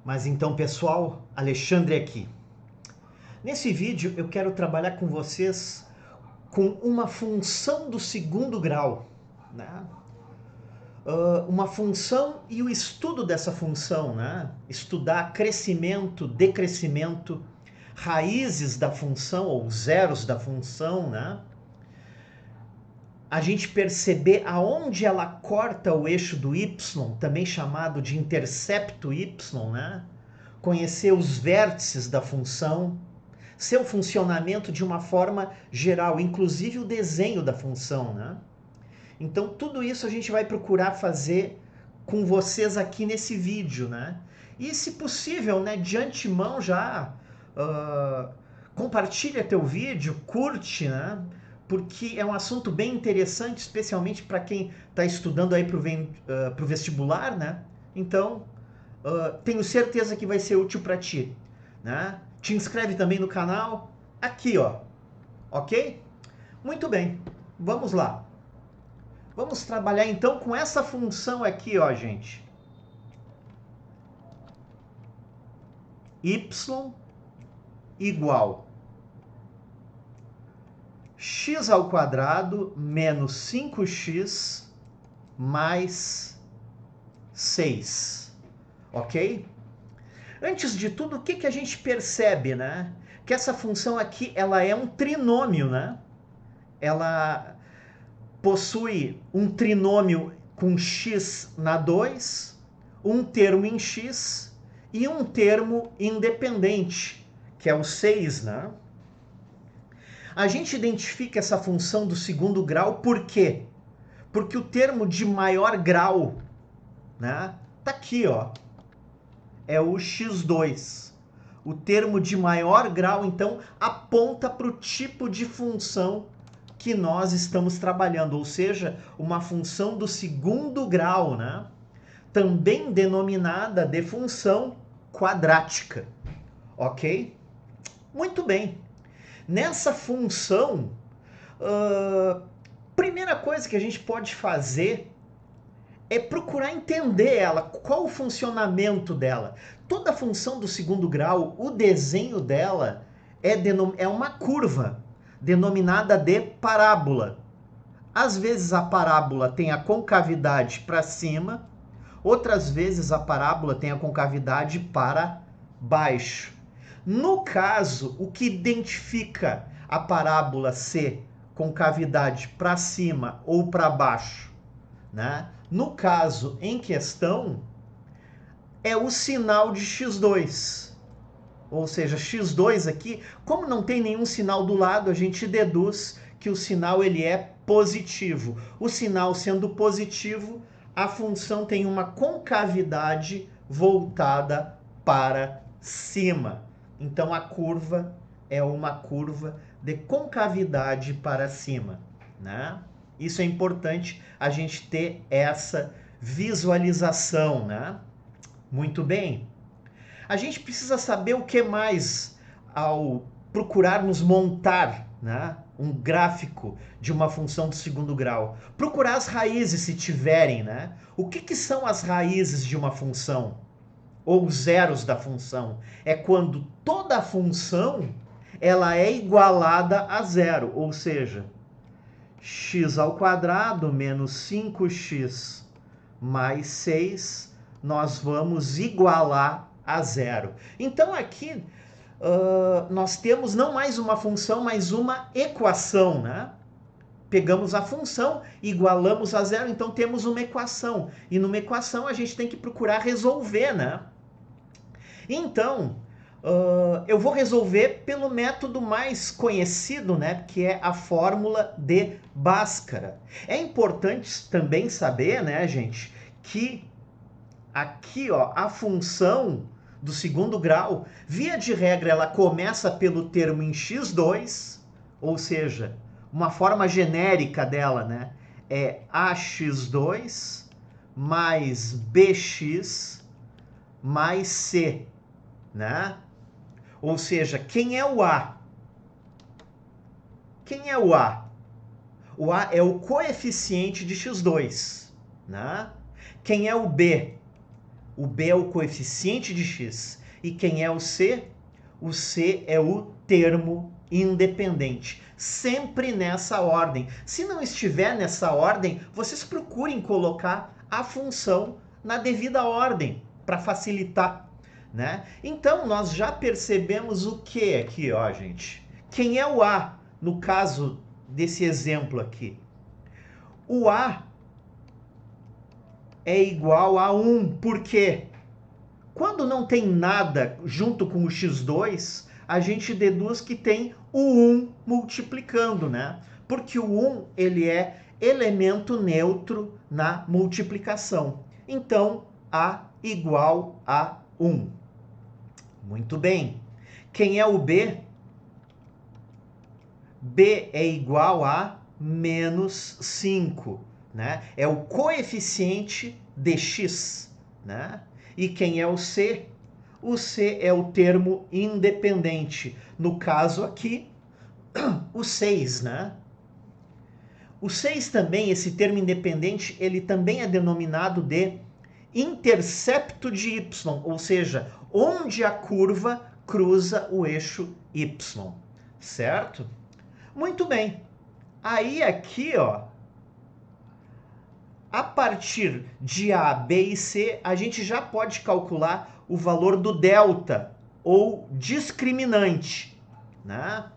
Mas então, pessoal, Alexandre aqui. Nesse vídeo eu quero trabalhar com vocês com uma função do segundo grau, né? Uma função e o estudo dessa função, né? Estudar crescimento, decrescimento, raízes da função ou zeros da função, né? A gente perceber aonde ela corta o eixo do y, também chamado de intercepto y, né? Conhecer os vértices da função, seu funcionamento de uma forma geral, inclusive o desenho da função, né? Então tudo isso a gente vai procurar fazer com vocês aqui nesse vídeo, né? E se possível, né, de antemão já compartilha teu vídeo, curte, né? Porque é um assunto bem interessante, especialmente para quem está estudando aí para o vestibular, né? Então, tenho certeza que vai ser útil para ti, né? Te inscreve também no canal, aqui, ó, ok? Muito bem, vamos lá. Vamos trabalhar então com essa função aqui, ó, gente. Y igual x ao quadrado menos 5x mais 6, ok? Antes de tudo, o que a gente percebe, né? Que essa função aqui, ela é um trinômio, né? Ela possui um trinômio com x na 2, um termo em x e um termo independente, que é o 6, né? A gente identifica essa função do segundo grau por quê? Porque o termo de maior grau, né, tá aqui, ó, é o x2. O termo de maior grau, então, aponta para o tipo de função que nós estamos trabalhando, ou seja, uma função do segundo grau, né? Também denominada de função quadrática, ok? Muito bem. Nessa função, primeira coisa que a gente pode fazer é procurar entender ela, qual o funcionamento dela. Toda função do segundo grau, o desenho dela é uma curva, denominada de parábola. Às vezes a parábola tem a concavidade para cima, outras vezes a parábola tem a concavidade para baixo. No caso, o que identifica a parábola ser concavidade para cima ou para baixo, né? No caso em questão, é o sinal de x2. Ou seja, x2 aqui, como não tem nenhum sinal do lado, a gente deduz que o sinal ele é positivo. O sinal sendo positivo, a função tem uma concavidade voltada para cima. Então a curva é uma curva de concavidade para cima, né? Isso é importante a gente ter essa visualização, né? Muito bem. A gente precisa saber o que mais ao procurarmos montar, né, um gráfico de uma função do segundo grau. Procurar as raízes, se tiverem, né? O que são as raízes de uma função? Ou zeros da função? É quando toda a função ela é igualada a zero, ou seja, x ao quadrado menos 5x mais 6, nós vamos igualar a zero. Então aqui nós temos não mais uma função, mas uma equação, né? Pegamos a função, igualamos a zero, então temos uma equação. E numa equação a gente tem que procurar resolver, né? Então, eu vou resolver pelo método mais conhecido, né? Que é a fórmula de Bhaskara. É importante também saber, né, gente, que aqui, ó, a função do segundo grau, via de regra, ela começa pelo termo em x2, ou seja, uma forma genérica dela, né, é ax2 mais bx mais c, né? Ou seja, quem é o a? Quem é o a? O a é o coeficiente de x2, né? Quem é o b? O B é o coeficiente de x. E quem é o C? O C é o termo independente. Sempre nessa ordem. Se não estiver nessa ordem, vocês procurem colocar a função na devida ordem, para facilitar, né? Então, nós já percebemos o que aqui, ó, gente? Quem é o A, no caso desse exemplo aqui? O A é igual a 1. Por quê? Quando não tem nada junto com o x2, a gente deduz que tem o 1 multiplicando, né? Porque o 1, ele é elemento neutro na multiplicação. Então, A igual a 1. Muito bem. Quem é o B? B é igual a menos 5, né? É o coeficiente de x, né? E quem é o C? O C é o termo independente. No caso aqui, o 6, né? O 6 também, esse termo independente, ele também é denominado de intercepto de y, ou seja, onde a curva cruza o eixo y, certo? Muito bem. Aí aqui, ó, a partir de A, B e C, a gente já pode calcular o valor do delta, ou discriminante, né?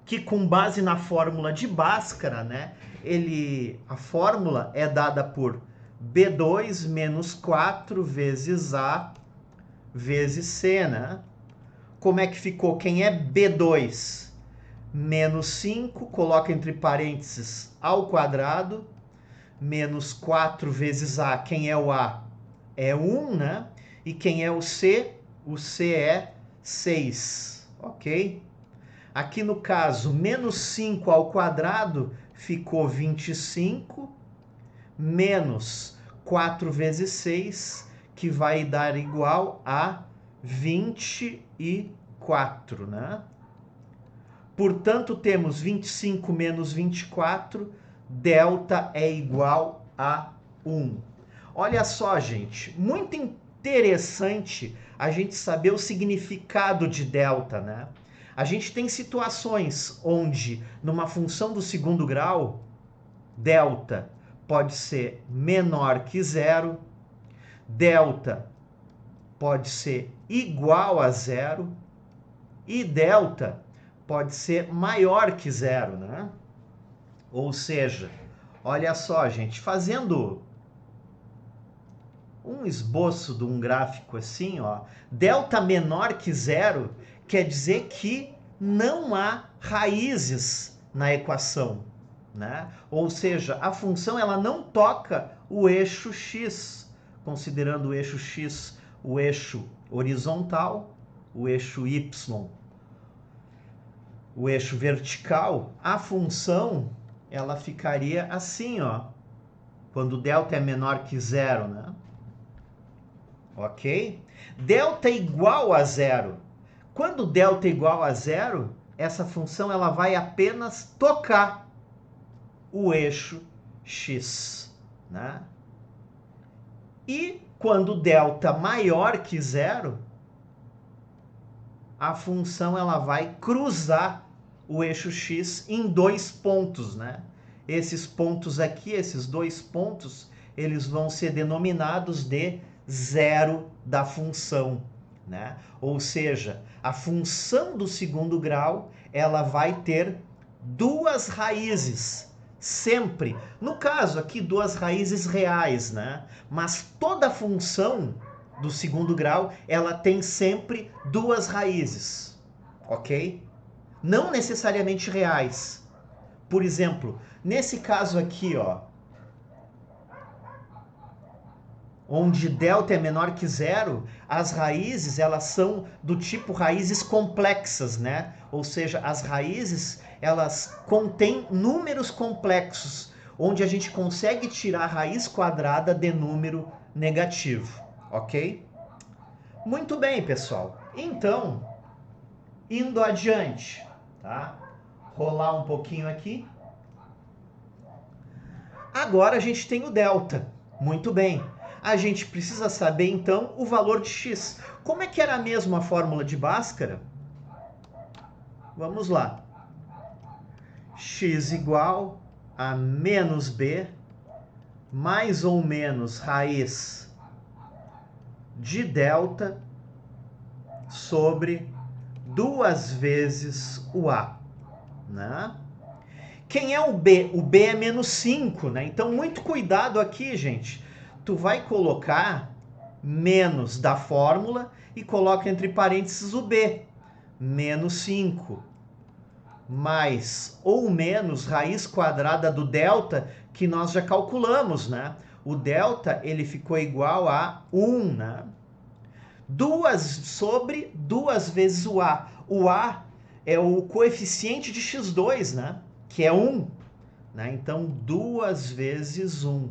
Que com base na fórmula de Bhaskara, né, a fórmula é dada por B2 menos 4 vezes A vezes C, né? Como é que ficou? Quem é B2? Menos 5, coloca entre parênteses ao quadrado, menos 4 vezes A. Quem é o A? É 1, né? E quem é o C? O C é 6, ok? Aqui no caso, menos 5 ao quadrado ficou 25, menos 4 vezes 6, que vai dar igual a 24, né? Portanto, temos 25 menos 24, delta é igual a 1. Olha só, gente, muito interessante a gente saber o significado de delta, né? A gente tem situações onde, numa função do segundo grau, delta pode ser menor que zero, delta pode ser igual a zero e delta pode ser maior que zero, né? Ou seja, olha só, gente, fazendo um esboço de um gráfico assim, ó, delta menor que zero quer dizer que não há raízes na equação, né? Ou seja, a função ela não toca o eixo x, considerando o eixo x o eixo horizontal, o eixo y o eixo vertical, a função ela ficaria assim, ó, quando delta é menor que zero, né? Ok? Delta é igual a zero. Quando delta é igual a zero, essa função ela vai apenas tocar o eixo x, né? E quando delta maior que zero, a função ela vai cruzar o eixo x em dois pontos, né? Esses pontos aqui, esses dois pontos, eles vão ser denominados de zero da função, né? Ou seja, a função do segundo grau, ela vai ter duas raízes, sempre. No caso aqui, duas raízes reais, né? Mas toda função do segundo grau, ela tem sempre duas raízes, ok? Não necessariamente reais. Por exemplo, nesse caso aqui, ó, onde delta é menor que zero, as raízes elas são do tipo raízes complexas, né? Ou seja, as raízes elas contêm números complexos, onde a gente consegue tirar a raiz quadrada de número negativo, ok? Muito bem, pessoal. Então, indo adiante, tá? Rolar um pouquinho aqui. Agora a gente tem o delta. Muito bem. A gente precisa saber, então, o valor de x. Como é que era mesmo a fórmula de Bhaskara? Vamos lá. X igual a menos b, mais ou menos raiz de delta sobre 2 vezes o a, né? Quem é o b? O b é menos 5, né? Então, muito cuidado aqui, gente. Tu vai colocar menos da fórmula e coloca entre parênteses o b. Menos 5 mais ou menos raiz quadrada do delta, que nós já calculamos, né? O delta, ele ficou igual a 1, né? 2 sobre 2 vezes o a. O a é o coeficiente de x2, né? Que é 1. Né? Então, 2 vezes 1.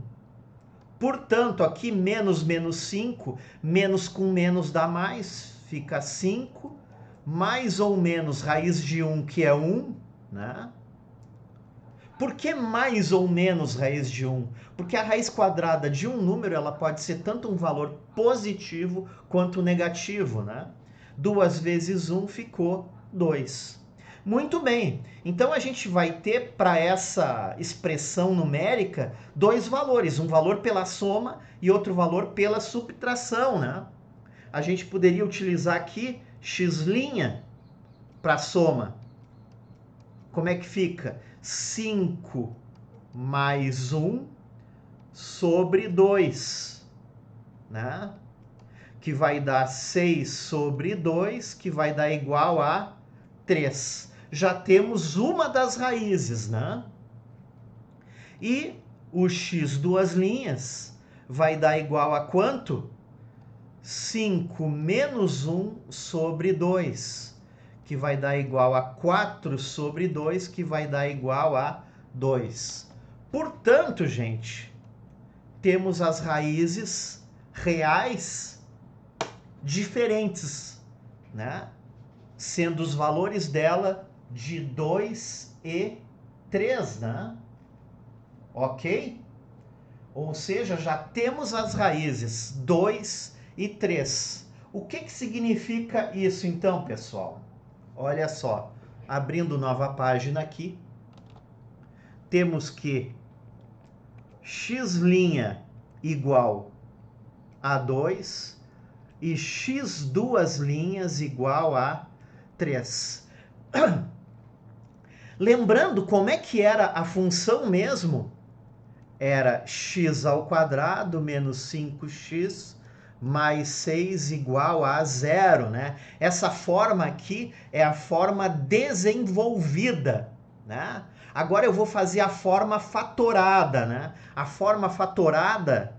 Portanto, aqui menos menos 5, menos com menos dá mais, fica 5, mais ou menos raiz de 1, que é 1, né? Por que mais ou menos raiz de 1? Porque a raiz quadrada de um número, ela pode ser tanto um valor positivo quanto negativo, né? 2 vezes 1 ficou 2. Muito bem, então a gente vai ter para essa expressão numérica dois valores, um valor pela soma e outro valor pela subtração, né? A gente poderia utilizar aqui x' para soma. Como é que fica? 5 mais 1 sobre 2, né? Que vai dar 6 sobre 2, que vai dar igual a 3. Já temos uma das raízes, né? E o x duas linhas vai dar igual a quanto? 5 menos 1 sobre 2, que vai dar igual a 4 sobre 2, que vai dar igual a 2. Portanto, gente, temos as raízes reais diferentes, né? Sendo os valores dela de 2 e 3, né? Ok? Ou seja, já temos as raízes 2 e 3. O que significa isso então, pessoal? Olha só, abrindo nova página aqui, temos que x' igual a 2 e x duas linhas igual a 3. Lembrando como é que era a função mesmo? Era x ao quadrado menos 5x mais 6 igual a 0, né? Essa forma aqui é a forma desenvolvida, né? Agora eu vou fazer a forma fatorada, né? A forma fatorada,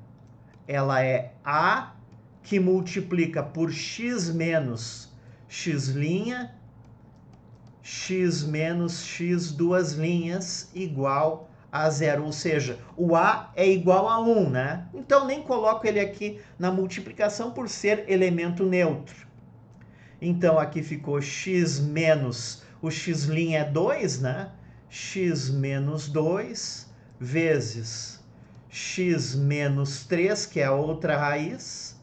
ela é a que multiplica por x menos x', x menos x duas linhas igual a 0, ou seja, o a é igual a 1, né? Então nem coloco ele aqui na multiplicação por ser elemento neutro. Então aqui ficou x menos, o x' é 2, né? X menos 2 vezes x menos 3, que é a outra raiz.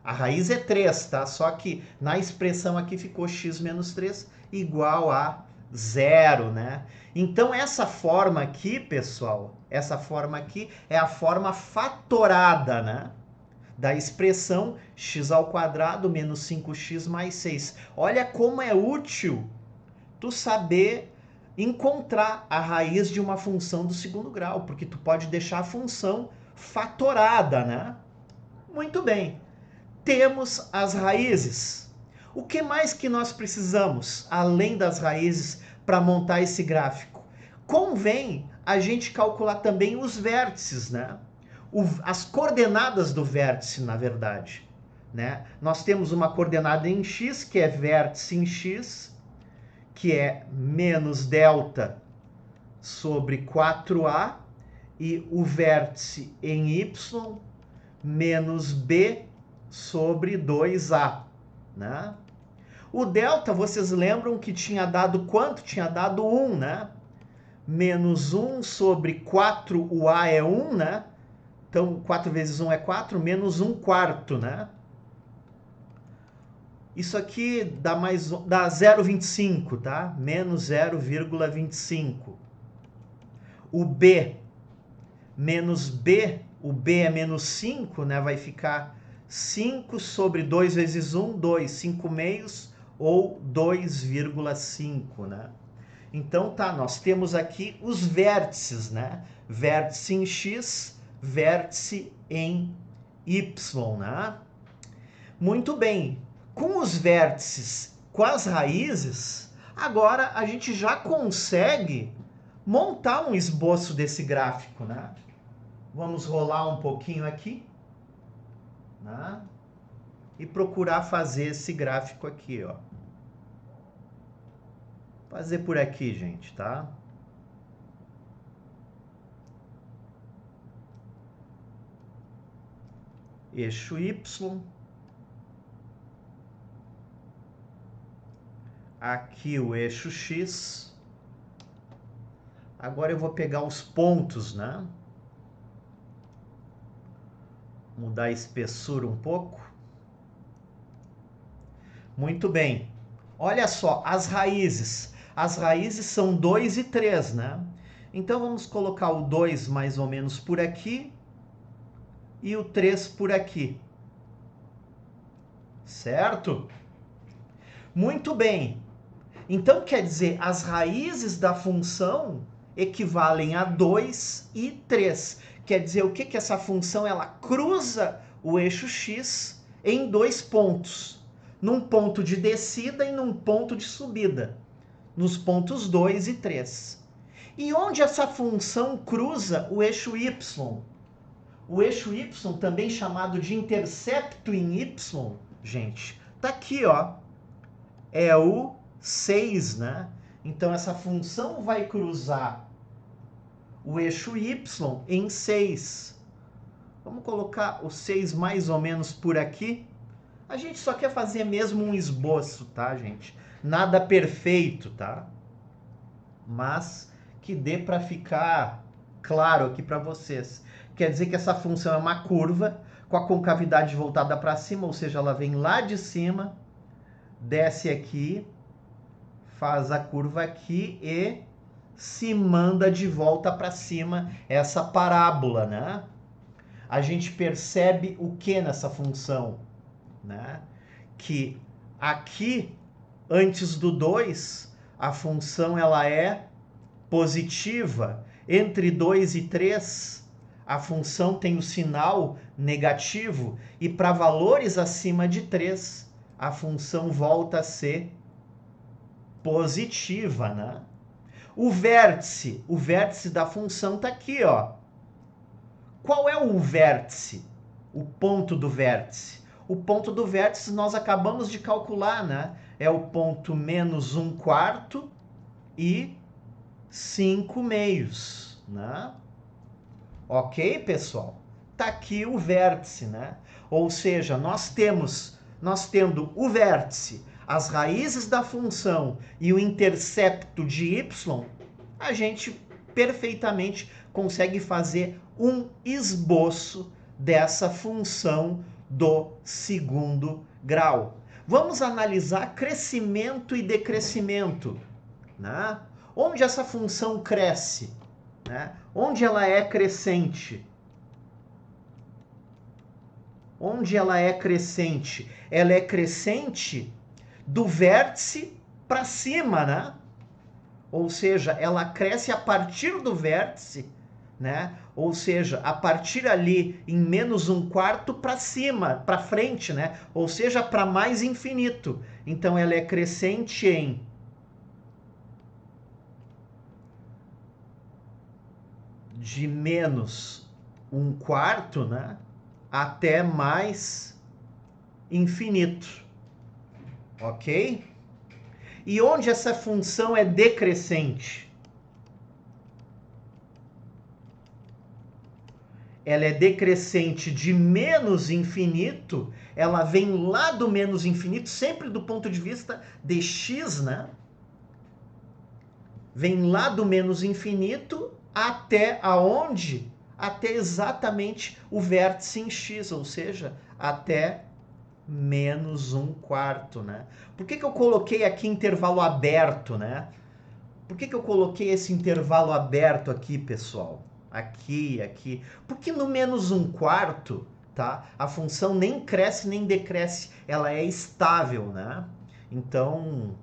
A raiz é 3, tá? Só que na expressão aqui ficou x menos 3 igual a 0, né? Então, essa forma aqui, pessoal, essa forma aqui é a forma fatorada, né? Da expressão x ao quadrado menos 5x mais 6. Olha como é útil tu saber encontrar a raiz de uma função do segundo grau, porque tu pode deixar a função fatorada, né? Muito bem. Temos as raízes. O que mais que nós precisamos, além das raízes, para montar esse gráfico? Convém a gente calcular também os vértices, né? As coordenadas do vértice, na verdade, né? Nós temos uma coordenada em x, que é vértice em x, que é menos delta sobre 4a, e o vértice em y, menos b sobre 2a, né? O delta, vocês lembram que tinha dado quanto? Tinha dado 1, né? Menos 1 sobre 4, o a é 1, né? Então, 4 vezes 1 é 4, menos 1/4, né? Isso aqui dá 0,25, tá? Menos 0,25. O B, menos B, o B é menos 5, né? Vai ficar 5 sobre 2 vezes 1, 2, 5 meios, ou 2,5, né? Então, tá, nós temos aqui os vértices, né? Vértice em X, vértice em Y, né? Muito bem. Com os vértices, com as raízes, agora a gente já consegue montar um esboço desse gráfico, né? Vamos rolar um pouquinho aqui, né? E procurar fazer esse gráfico aqui, ó. Fazer por aqui, gente, tá? Eixo Y. Aqui o eixo X. Agora eu vou pegar os pontos, né? Mudar a espessura um pouco. Muito bem. Olha só, as raízes. As raízes são 2 e 3, né? Então vamos colocar o 2 mais ou menos por aqui e o 3 por aqui. Certo? Muito bem. Então quer dizer, as raízes da função equivalem a 2 e 3. Quer dizer, o que que essa função ela cruza o eixo X em 2 pontos. Num ponto de descida e num ponto de subida. Nos pontos 2 e 3. E onde essa função cruza o eixo Y? O eixo Y, também chamado de intercepto em Y, gente, tá aqui, ó. É o 6, né? Então essa função vai cruzar o eixo Y em 6. Vamos colocar o 6 mais ou menos por aqui. A gente só quer fazer mesmo um esboço, tá, gente? Nada perfeito, tá? Mas que dê para ficar claro aqui para vocês. Quer dizer que essa função é uma curva com a concavidade voltada para cima, ou seja, ela vem lá de cima, desce aqui, faz a curva aqui e se manda de volta para cima, essa parábola, né? A gente percebe o que nessa função, né? Que aqui, antes do 2, a função ela é positiva. Entre 2 e 3, a função tem o sinal negativo. E para valores acima de 3, a função volta a ser positiva, né? O vértice da função está aqui, ó. Qual é o vértice? O ponto do vértice. O ponto do vértice nós acabamos de calcular, né? É o ponto menos 1/4 e 5 meios, né? Ok, pessoal? Tá aqui o vértice, né? Ou seja, nós tendo o vértice, as raízes da função e o intercepto de y, a gente perfeitamente consegue fazer um esboço dessa função do segundo grau. Vamos analisar crescimento e decrescimento, né? Onde essa função cresce, né? Onde ela é crescente? Onde ela é crescente? Ela é crescente do vértice para cima, né? Ou seja, ela cresce a partir do vértice, né? Ou seja, a partir ali em menos 1/4 para cima, para frente, né? Ou seja, para mais infinito. Então ela é crescente em de menos 1/4, né? Até mais infinito. Ok? E onde essa função é decrescente? Ela é decrescente de menos infinito, ela vem lá do menos infinito, sempre do ponto de vista de x, né? Vem lá do menos infinito até aonde? até exatamente o vértice em x, ou seja, até menos 1/4, né? Por que eu coloquei aqui intervalo aberto, né? Por que eu coloquei esse intervalo aberto aqui, pessoal? Aqui. Porque no menos 1/4, tá? A função nem cresce nem decresce, ela é estável, né? Então,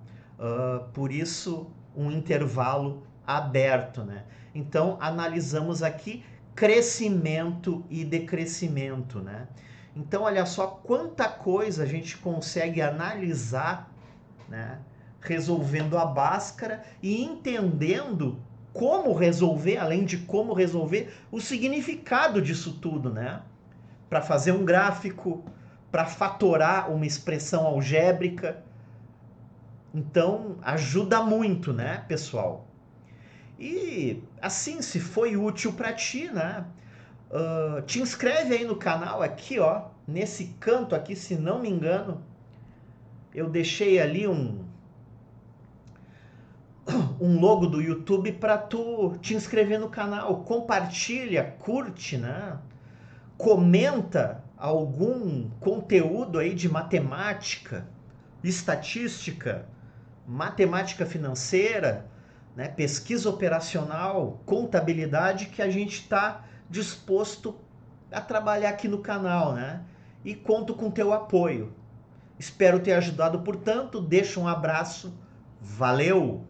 por isso, um intervalo aberto, né? Então, analisamos aqui crescimento e decrescimento, né? Então, olha só quanta coisa a gente consegue analisar, né? Resolvendo a Bhaskara e entendendo como resolver, além de como resolver, o significado disso tudo, né? Para fazer um gráfico, para fatorar uma expressão algébrica. Então, ajuda muito, né, pessoal? E assim, se foi útil para ti, né? Te inscreve aí no canal, aqui, ó, nesse canto aqui, se não me engano, eu deixei ali um logo do YouTube para tu te inscrever no canal. Compartilha, curte, né? Comenta algum conteúdo aí de matemática, estatística, matemática financeira, né? Pesquisa operacional, contabilidade, que a gente está disposto a trabalhar aqui no canal, né? E conto com teu apoio. Espero ter ajudado, portanto, deixa um abraço. Valeu!